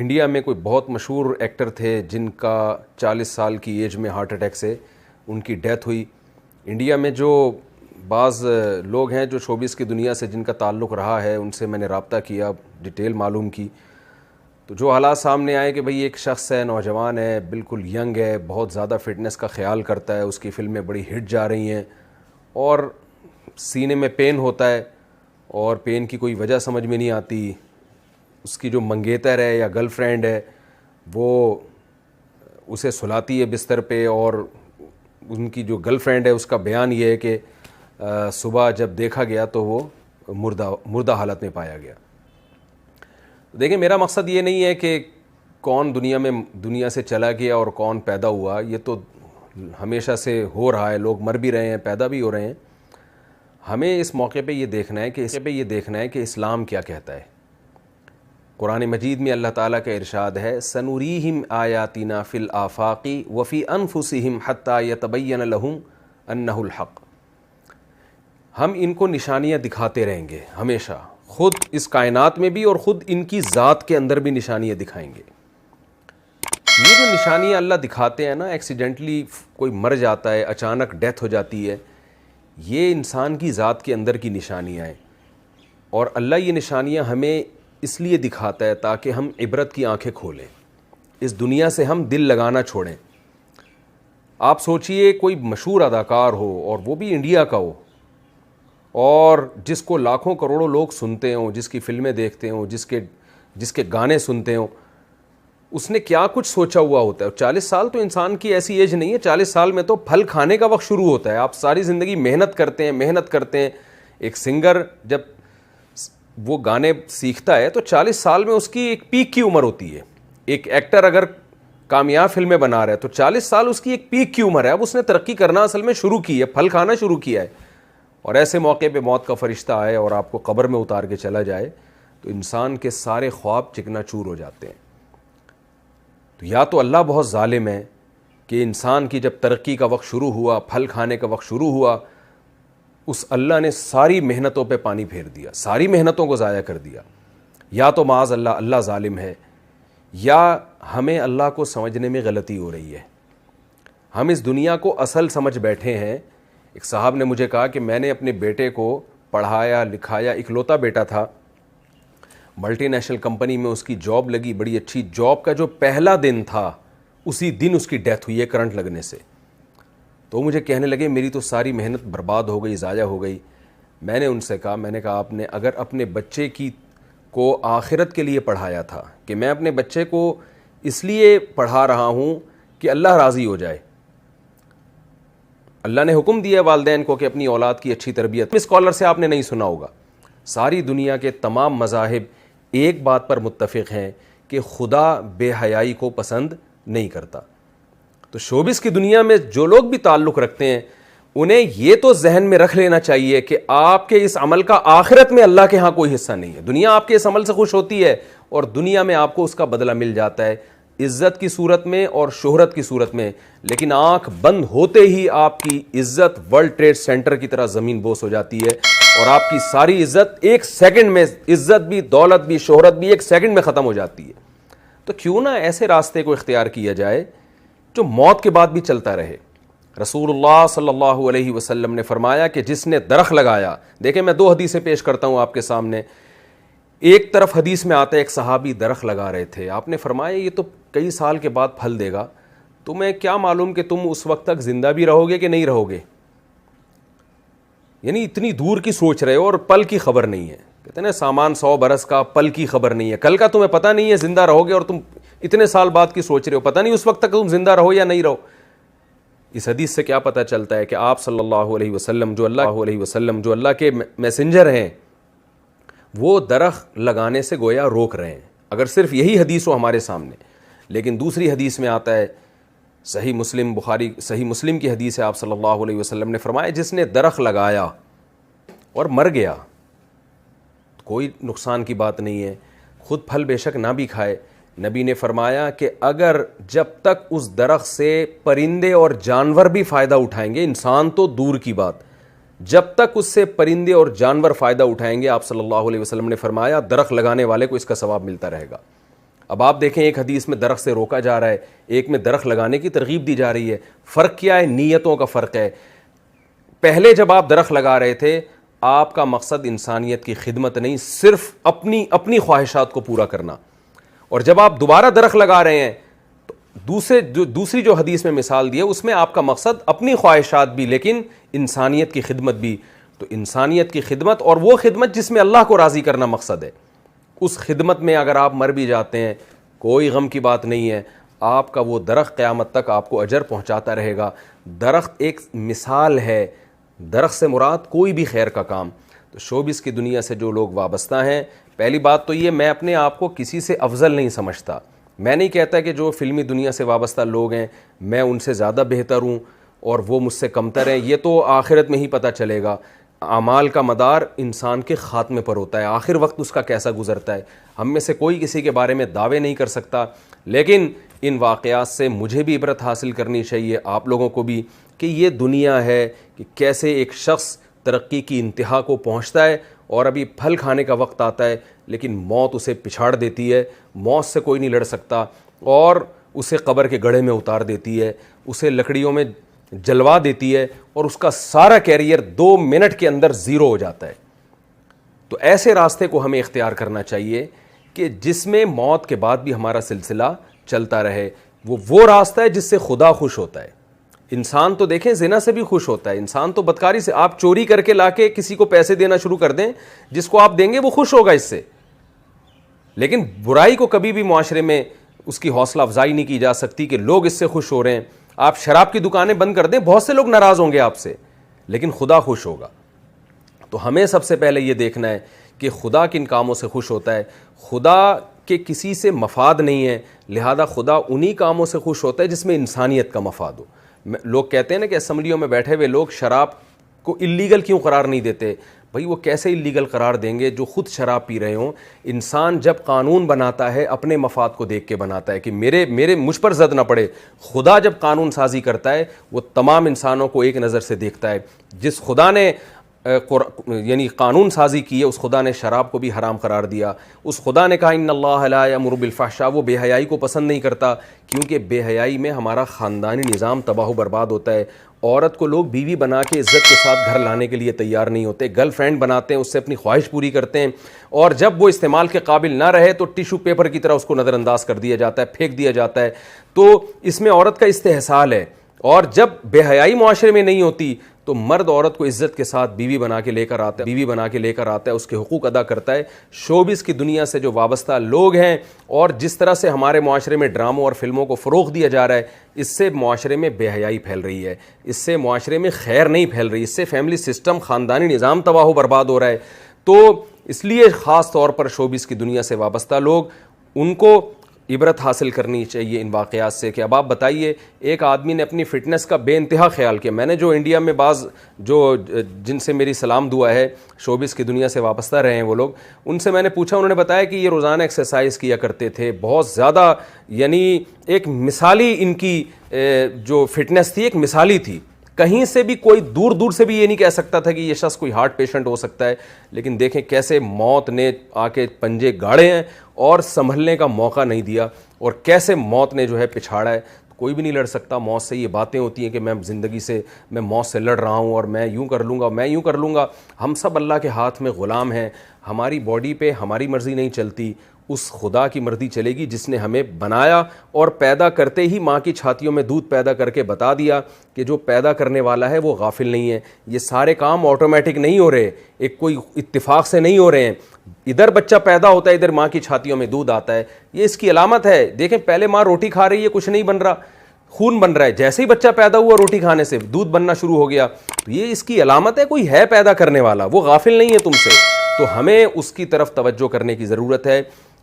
India میں کوئی بہت مشہور ایکٹر تھے جن کا 40 سال کی ایج میں ہارٹ اٹیک سے ان کی ڈیتھ ہوئی. انڈیا میں جو بعض لوگ ہیں جو شوبز کی دنیا سے جن کا تعلق رہا ہے ان سے میں نے رابطہ کیا, ڈیٹیل معلوم کی, تو جو حالات سامنے آئے کہ بھئی ایک شخص ہے, نوجوان ہے, بالکل ینگ ہے, بہت زیادہ فٹنس کا خیال کرتا ہے, اس کی فلمیں بڑی ہٹ جا رہی ہیں اور سینے میں پین ہوتا ہے اور پین کی کوئی وجہ سمجھ میں نہیں آتی. اس کی جو منگیتر ہے یا گرل فرینڈ ہے وہ اسے سلاتی ہے بستر پہ, اور ان کی جو گرل فرینڈ ہے اس کا بیان یہ ہے کہ صبح جب دیکھا گیا تو وہ مردہ حالت میں پایا گیا. دیکھیں, میرا مقصد یہ نہیں ہے کہ کون دنیا سے چلا گیا اور کون پیدا ہوا, یہ تو ہمیشہ سے ہو رہا ہے, لوگ مر بھی رہے ہیں, پیدا بھی ہو رہے ہیں. ہمیں اس موقع پہ یہ دیکھنا ہے کہ اسلام کیا کہتا ہے. قرآن مجید میں اللہ تعالیٰ کا ارشاد ہے, سنوریہم آیاتنا فی الآفاق وفی انفسہم حتی یتبین لہم انہ الحق. ہم ان کو نشانیاں دکھاتے رہیں گے ہمیشہ, خود اس کائنات میں بھی اور خود ان کی ذات کے اندر بھی نشانیاں دکھائیں گے. یہ جو نشانیاں اللہ دکھاتے ہیں نا, ایکسیڈنٹلی کوئی مر جاتا ہے, اچانک ڈیتھ ہو جاتی ہے, یہ انسان کی ذات کے اندر کی نشانیاں ہیں. اور اللہ یہ نشانیاں ہمیں اس لیے دکھاتا ہے تاکہ ہم عبرت کی آنکھیں کھولیں, اس دنیا سے ہم دل لگانا چھوڑیں. آپ سوچئے کوئی مشہور اداکار ہو اور وہ بھی انڈیا کا ہو, اور جس کو لاکھوں کروڑوں لوگ سنتے ہوں, جس کی فلمیں دیکھتے ہوں, جس کے گانے سنتے ہوں, اس نے کیا کچھ سوچا ہوا ہوتا ہے. 40 سال تو انسان کی ایسی ایج نہیں ہے, 40 سال میں تو پھل کھانے کا وقت شروع ہوتا ہے. آپ ساری زندگی محنت کرتے ہیں. ایک سنگر جب وہ گانے سیکھتا ہے تو 40 سال میں اس کی ایک پیک کی عمر ہوتی ہے. ایک ایکٹر اگر کامیاب فلمیں بنا رہا ہے تو 40 سال اس کی ایک پیک کی عمر ہے. اب اس نے ترقی کرنا اصل میں شروع کی ہے, پھل کھانا شروع کیا ہے. اور ایسے موقع پہ موت کا فرشتہ آئے اور آپ کو قبر میں اتار کے چلا جائے تو انسان کے سارے خواب چکنا چور ہو جاتے ہیں. تو یا تو اللہ بہت ظالم ہے کہ انسان کی جب ترقی کا وقت شروع ہوا, پھل کھانے کا وقت شروع ہوا, اس اللہ نے ساری محنتوں پہ پانی پھیر دیا, ساری محنتوں کو ضائع کر دیا. یا تو معاذ اللہ ظالم ہے, یا ہمیں اللہ کو سمجھنے میں غلطی ہو رہی ہے. ہم اس دنیا کو اصل سمجھ بیٹھے ہیں. ایک صاحب نے مجھے کہا کہ میں نے اپنے بیٹے کو پڑھایا لکھایا, اکلوتا بیٹا تھا, ملٹی نیشنل کمپنی میں اس کی جاب لگی, بڑی اچھی جاب. کا جو پہلا دن تھا اسی دن اس کی ڈیتھ ہوئی ہے کرنٹ لگنے سے. تو مجھے کہنے لگے میری تو ساری محنت برباد ہو گئی, ضائع ہو گئی. میں نے ان سے کہا, میں نے کہا آپ نے اگر اپنے بچے کو آخرت کے لیے پڑھایا تھا کہ میں اپنے بچے کو اس لیے پڑھا رہا ہوں کہ اللہ راضی ہو جائے. اللہ نے حکم دیا والدین کو کہ اپنی اولاد کی اچھی تربیت. اسکالر سے آپ نے نہیں سنا ہوگا, ساری دنیا کے تمام مذاہب ایک بات پر متفق ہیں کہ خدا بے حیائی کو پسند نہیں کرتا. تو شوبز کی دنیا میں جو لوگ بھی تعلق رکھتے ہیں انہیں یہ تو ذہن میں رکھ لینا چاہیے کہ آپ کے اس عمل کا آخرت میں اللہ کے ہاں کوئی حصہ نہیں ہے. دنیا آپ کے اس عمل سے خوش ہوتی ہے اور دنیا میں آپ کو اس کا بدلہ مل جاتا ہے, عزت کی صورت میں اور شہرت کی صورت میں. لیکن آنکھ بند ہوتے ہی آپ کی عزت ورلڈ ٹریڈ سینٹر کی طرح زمین بوس ہو جاتی ہے, اور آپ کی ساری عزت ایک سیکنڈ میں, عزت بھی, دولت بھی, شہرت بھی ایک سیکنڈ میں ختم ہو جاتی ہے. تو کیوں نہ ایسے راستے کو اختیار کیا جائے جو موت کے بعد بھی چلتا رہے. رسول اللہ صلی اللہ علیہ وسلم نے فرمایا کہ جس نے درخت لگایا, دیکھیں میں 2 حدیثیں پیش کرتا ہوں آپ کے سامنے. ایک طرف حدیث میں آتا ہے ایک صحابی درخت لگا رہے تھے, آپ نے فرمایا یہ تو کئی سال کے بعد پھل دے گا, تمہیں کیا معلوم کہ تم اس وقت تک زندہ بھی رہو گے کہ نہیں رہو گے. یعنی اتنی دور کی سوچ رہے ہو اور پل کی خبر نہیں ہے. کہتے ہیں سامان 100 برس کا, پل کی خبر نہیں ہے. کل کا تمہیں پتہ نہیں ہے زندہ رہو گے, اور تم اتنے سال بعد کی سوچ رہے ہو, پتہ نہیں اس وقت تک تم زندہ رہو یا نہیں رہو. اس حدیث سے کیا پتہ چلتا ہے کہ آپ صلی اللہ علیہ وسلم جو اللہ کے میسنجر ہیں وہ درخت لگانے سے گویا روک رہے ہیں, اگر صرف یہی حدیث ہو ہمارے سامنے. لیکن دوسری حدیث میں آتا ہے, صحیح مسلم کی حدیث ہے, آپ صلی اللہ علیہ وسلم نے فرمایا جس نے درخت لگایا اور مر گیا کوئی نقصان کی بات نہیں ہے, خود پھل بے شک نہ بھی کھائے. نبی نے فرمایا کہ اگر جب تک اس درخت سے پرندے اور جانور بھی فائدہ اٹھائیں گے, انسان تو دور کی بات, جب تک اس سے پرندے اور جانور فائدہ اٹھائیں گے, آپ صلی اللہ علیہ وسلم نے فرمایا درخت لگانے والے کو اس کا ثواب ملتا رہے گا. اب آپ دیکھیں ایک حدیث میں درخت سے روکا جا رہا ہے, ایک میں درخت لگانے کی ترغیب دی جا رہی ہے. فرق کیا ہے؟ نیتوں کا فرق ہے. پہلے جب آپ درخت لگا رہے تھے آپ کا مقصد انسانیت کی خدمت نہیں, صرف اپنی خواہشات کو پورا کرنا. اور جب آپ دوبارہ درخت لگا رہے ہیں تو دوسری جو حدیث میں مثال دی ہے اس میں آپ کا مقصد اپنی خواہشات بھی لیکن انسانیت کی خدمت بھی. تو انسانیت کی خدمت اور وہ خدمت جس میں اللہ کو راضی کرنا مقصد ہے, اس خدمت میں اگر آپ مر بھی جاتے ہیں کوئی غم کی بات نہیں ہے, آپ کا وہ درخت قیامت تک آپ کو اجر پہنچاتا رہے گا. درخت ایک مثال ہے, درخت سے مراد کوئی بھی خیر کا کام. تو شوبز کی دنیا سے جو لوگ وابستہ ہیں, پہلی بات تو یہ, میں اپنے آپ کو کسی سے افضل نہیں سمجھتا. میں نہیں کہتا کہ جو فلمی دنیا سے وابستہ لوگ ہیں میں ان سے زیادہ بہتر ہوں اور وہ مجھ سے کمتر ہیں, یہ تو آخرت میں ہی پتہ چلے گا. اعمال کا مدار انسان کے خاتمے پر ہوتا ہے, آخر وقت اس کا کیسا گزرتا ہے. ہم میں سے کوئی کسی کے بارے میں دعوے نہیں کر سکتا, لیکن ان واقعات سے مجھے بھی عبرت حاصل کرنی چاہیے, آپ لوگوں کو بھی, کہ یہ دنیا ہے کہ کیسے ایک شخص ترقی کی انتہا کو پہنچتا ہے اور ابھی پھل کھانے کا وقت آتا ہے لیکن موت اسے پچھاڑ دیتی ہے, موت سے کوئی نہیں لڑ سکتا اور اسے قبر کے گڑھے میں اتار دیتی ہے, اسے لکڑیوں میں جلوا دیتی ہے اور اس کا سارا کیریئر 2 منٹ کے اندر زیرو ہو جاتا ہے. تو ایسے راستے کو ہمیں اختیار کرنا چاہیے کہ جس میں موت کے بعد بھی ہمارا سلسلہ چلتا رہے. وہ راستہ ہے جس سے خدا خوش ہوتا ہے. انسان تو دیکھیں زنا سے بھی خوش ہوتا ہے, انسان تو بدکاری سے, آپ چوری کر کے لا کے کسی کو پیسے دینا شروع کر دیں, جس کو آپ دیں گے وہ خوش ہوگا اس سے. لیکن برائی کو کبھی بھی معاشرے میں اس کی حوصلہ افزائی نہیں کی جا سکتی کہ لوگ اس سے خوش ہو رہے ہیں. آپ شراب کی دکانیں بند کر دیں, بہت سے لوگ ناراض ہوں گے آپ سے, لیکن خدا خوش ہوگا. تو ہمیں سب سے پہلے یہ دیکھنا ہے کہ خدا کن کاموں سے خوش ہوتا ہے. خدا کے کسی سے مفاد نہیں ہے, لہذا خدا انہی کاموں سے خوش ہوتا ہے جس میں انسانیت کا مفاد ہو. لوگ کہتے ہیں نا کہ اسمبلیوں میں بیٹھے ہوئے لوگ شراب کو اللیگل کیوں قرار نہیں دیتے. بھائی وہ کیسے اللیگل قرار دیں گے جو خود شراب پی رہے ہوں. انسان جب قانون بناتا ہے اپنے مفاد کو دیکھ کے بناتا ہے کہ مجھ پر زد نہ پڑے. خدا جب قانون سازی کرتا ہے وہ تمام انسانوں کو ایک نظر سے دیکھتا ہے. جس خدا نے یعنی قانون سازی کی ہے اس خدا نے شراب کو بھی حرام قرار دیا. اس خدا نے کہا ان اللہ لا یامر بالفحشاء, وہ بے حیائی کو پسند نہیں کرتا, کیونکہ بے حیائی میں ہمارا خاندانی نظام تباہ و برباد ہوتا ہے. عورت کو لوگ بیوی بنا کے عزت کے ساتھ گھر لانے کے لیے تیار نہیں ہوتے, گرل فرینڈ بناتے ہیں, اس سے اپنی خواہش پوری کرتے ہیں, اور جب وہ استعمال کے قابل نہ رہے تو ٹیشو پیپر کی طرح اس کو نظر انداز کر دیا جاتا ہے, پھینک دیا جاتا ہے. تو اس میں عورت کا استحصال ہے. اور جب بے حیائی معاشرے میں نہیں ہوتی تو مرد عورت کو عزت کے ساتھ بیوی بنا کے لے کر آتا ہے, اس کے حقوق ادا کرتا ہے. شوبز کی دنیا سے جو وابستہ لوگ ہیں اور جس طرح سے ہمارے معاشرے میں ڈراموں اور فلموں کو فروغ دیا جا رہا ہے, اس سے معاشرے میں بے حیائی پھیل رہی ہے, اس سے معاشرے میں خیر نہیں پھیل رہی, اس سے فیملی سسٹم, خاندانی نظام تباہ و برباد ہو رہا ہے. تو اس لیے خاص طور پر شوبز کی دنیا سے وابستہ لوگ, ان کو عبرت حاصل کرنی چاہیے ان واقعات سے. کہ اب آپ بتائیے, ایک آدمی نے اپنی فٹنس کا بے انتہا خیال کیا. میں نے جو انڈیا میں بعض جن سے میری سلام دعا ہے شوبز کی دنیا سے وابستہ رہے ہیں وہ لوگ, ان سے میں نے پوچھا, انہوں نے بتایا کہ یہ روزانہ ایکسرسائز کیا کرتے تھے, بہت زیادہ, یعنی ایک مثالی ان کی جو فٹنس تھی ایک مثالی تھی. کہیں سے بھی کوئی دور سے بھی یہ نہیں کہہ سکتا تھا کہ یہ شخص کوئی ہارٹ پیشنٹ ہو سکتا ہے. لیکن دیکھیں کیسے موت نے آ کے پنجے گاڑے ہیں اور سنبھلنے کا موقع نہیں دیا, اور کیسے موت نے جو ہے پچھاڑا ہے. کوئی بھی نہیں لڑ سکتا موت سے. یہ باتیں ہوتی ہیں کہ میں زندگی سے, میں موت سے لڑ رہا ہوں اور میں یوں کر لوں گا. ہم سب اللہ کے ہاتھ میں غلام ہیں. ہماری باڈی پہ ہماری مرضی نہیں چلتی, اس خدا کی مرضی چلے گی جس نے ہمیں بنایا اور پیدا کرتے ہی ماں کی چھاتیوں میں دودھ پیدا کر کے بتا دیا کہ جو پیدا کرنے والا ہے وہ غافل نہیں ہے. یہ سارے کام آٹومیٹک نہیں ہو رہے, ایک کوئی اتفاق سے نہیں ہو رہے ہیں. ادھر بچہ پیدا ہوتا ہے, ادھر ماں کی چھاتیوں میں دودھ آتا ہے. یہ اس کی علامت ہے. دیکھیں پہلے ماں روٹی کھا رہی ہے, کچھ نہیں بن رہا, خون بن رہا ہے. جیسے ہی بچہ پیدا ہوا روٹی کھانے سے دودھ بننا شروع ہو گیا. تو یہ اس کی علامت ہے کوئی ہے پیدا کرنے والا, وہ غافل نہیں ہے تم سے. تو ہمیں اس کی طرف توجہ کرنے کی ضرورت ہے,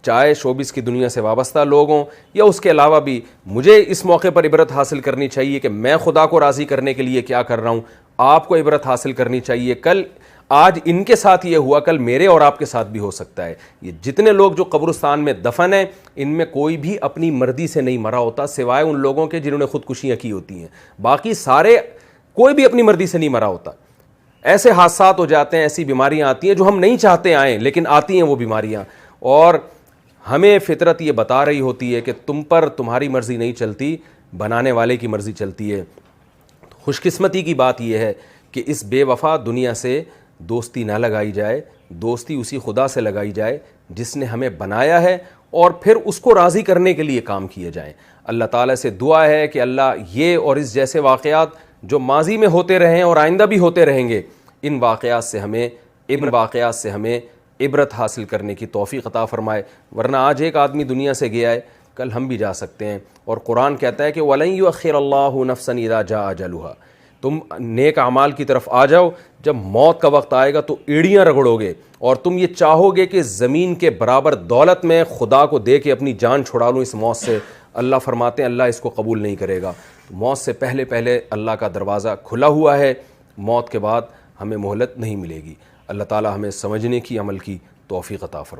چاہے شوبز کی دنیا سے وابستہ لوگ ہوں یا اس کے علاوہ بھی. مجھے اس موقع پر عبرت حاصل کرنی چاہیے کہ میں خدا کو راضی کرنے کے لیے کیا کر رہا ہوں. آپ کو عبرت حاصل کرنی چاہیے, آج ان کے ساتھ یہ ہوا, کل میرے اور آپ کے ساتھ بھی ہو سکتا ہے. یہ جتنے لوگ جو قبرستان میں دفن ہیں ان میں کوئی بھی اپنی مرضی سے نہیں مرا ہوتا, سوائے ان لوگوں کے جنہوں نے خودکشیاں کی ہوتی ہیں. باقی سارے کوئی بھی اپنی مرضی سے نہیں مرا ہوتا. ایسے حادثات ہو جاتے ہیں, ایسی بیماریاں آتی ہیں جو ہم نہیں چاہتے آئیں, لیکن آتی ہیں وہ بیماریاں. اور ہمیں فطرت یہ بتا رہی ہوتی ہے کہ تم پر تمہاری مرضی نہیں چلتی، بنانے والے کی مرضی چلتی ہے۔ خوش قسمتی کی بات یہ ہے کہ اس بے وفا دنیا سے دوستی نہ لگائی جائے، دوستی اسی خدا سے لگائی جائے جس نے ہمیں بنایا ہے، اور پھر اس کو راضی کرنے کے لیے کام کیے جائیں۔ اللہ تعالیٰ سے دعا ہے کہ اللہ یہ اور اس جیسے واقعات جو ماضی میں ہوتے رہے ہیں اور آئندہ بھی ہوتے رہیں گے، ان واقعات سے ہمیں عبرت حاصل کرنے کی توفیق عطا فرمائے، ورنہ آج ایک آدمی دنیا سے گیا ہے، کل ہم بھی جا سکتے ہیں، اور قرآن کہتا ہے کہ وَلَن يُؤَخِّرَ اللَّهُ نَفْسًا إِذَا جَاءَ أَجَلُهَا۔ تم نیک اعمال کی طرف آ جاؤ، جب موت کا وقت آئے گا تو ایڑیاں رگڑو گے، اور تم یہ چاہو گے کہ زمین کے برابر دولت میں خدا کو دے کے اپنی جان چھڑا لوں اس موت سے۔ اللہ فرماتے ہیں اللہ اس کو قبول نہیں کرے گا۔ موت سے پہلے اللہ کا دروازہ کھلا ہوا ہے، موت کے بعد ہمیں مہلت نہیں ملے گی۔ اللہ تعالی ہمیں سمجھنے کی، عمل کی توفیق عطا فرمائے۔